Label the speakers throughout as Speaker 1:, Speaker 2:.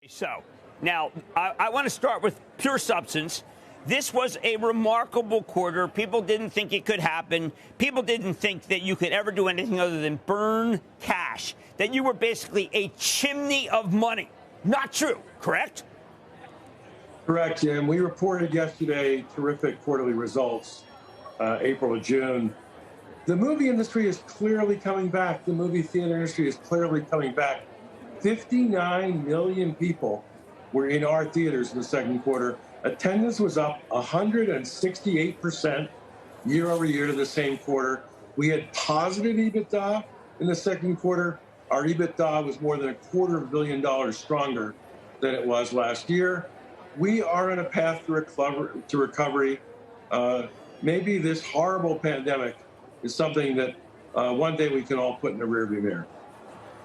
Speaker 1: So now I want to start with pure substance. This was a remarkable quarter. People didn't think it could happen. People didn't think that you could ever do anything other than burn cash, that you were basically a chimney of money. Not true, correct?
Speaker 2: Correct, Jim. We reported yesterday terrific quarterly results, April to June. The movie industry is clearly coming back. The movie theater industry is clearly coming back. 59 million people were in our theaters in the second quarter. Attendance was up 168% year over year to the same quarter. We had positive EBITDA in the second quarter. Our EBITDA was more than $250 million stronger than it was last year. We are on a path to recovery. Maybe this horrible pandemic is something that one day we can all put in the rearview mirror.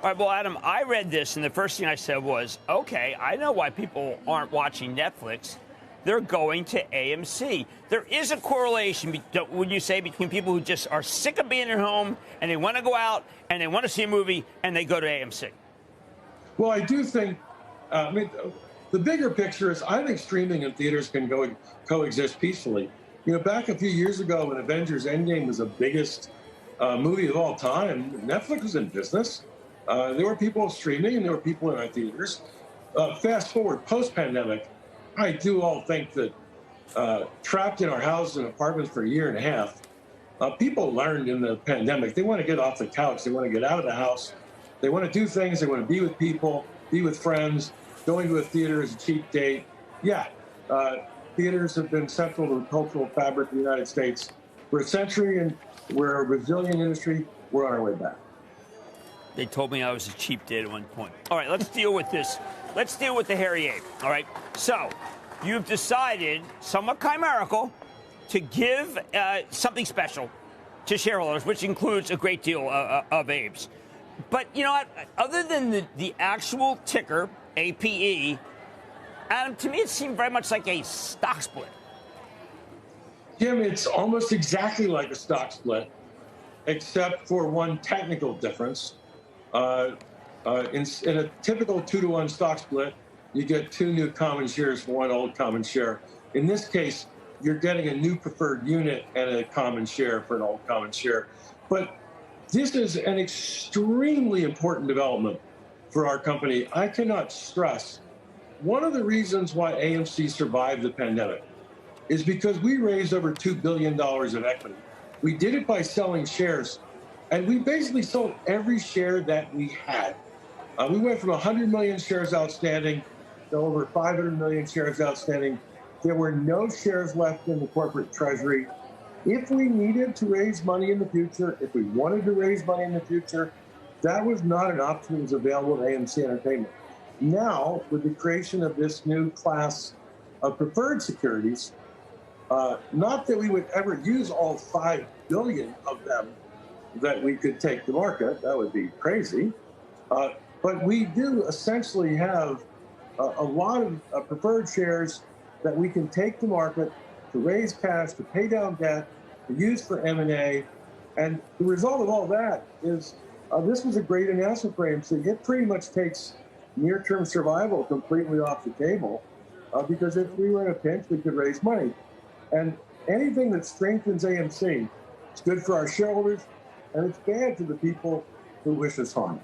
Speaker 1: All right, well, Adam, I read this, and the first thing I said was, okay, I know why people aren't watching Netflix. They're going to AMC. There is a correlation, would you say, between people who just are sick of being at home and they want to go out and they want to see a movie and they go to AMC?
Speaker 2: Well, I do think, the bigger picture is I think streaming and theaters can coexist peacefully. You know, back a few years ago when Avengers Endgame was the biggest movie of all time, Netflix was in business. There were people streaming and there were people in our theaters. Fast forward, post-pandemic, I do all think that trapped in our houses and apartments for a year and a half, people learned in the pandemic, they want to get off the couch, they want to get out of the house, they want to do things, they want to be with people, be with friends. Going to a theater is a cheap date. Yeah, theaters have been central to the cultural fabric of the United States for a century, and we're a resilient industry. We're on our way back.
Speaker 1: They told me I was a cheap date at one point. All right, let's deal with this. Let's deal with the hairy ape. All right, so you've decided, somewhat chimerical, to give something special to shareholders, which includes a great deal of apes. But you know what? Other than the actual ticker, APE, Adam, to me it seemed very much like a stock split.
Speaker 2: Jim, it's almost exactly like a stock split, except for one technical difference. In a typical 2-to-1 stock split, you get 2 new common shares for 1 old common share. In this case, you're getting a new preferred unit and a common share for an old common share. But this is an extremely important development for our company. I cannot stress, one of the reasons why AMC survived the pandemic is because we raised over $2 billion of equity. We did it by selling shares, and we basically sold every share that we had. We went from 100 million shares outstanding to over 500 million shares outstanding. There were no shares left in the corporate treasury. If we needed to raise money in the future, if we wanted to raise money in the future, that was not an option that was available to AMC Entertainment. Now, with the creation of this new class of preferred securities, not that we would ever use all 5 billion of them that we could take to market, that would be crazy, but we do essentially have a lot of preferred shares that we can take to market to raise cash, to pay down debt, to use for M&A. And the result of all that is this was a great announcement for AMC. It pretty much takes near-term survival completely off the table because if we were in a pinch, we could raise money. And anything that strengthens AMC is good for our shareholders, and it's bad to the people who wish us harm.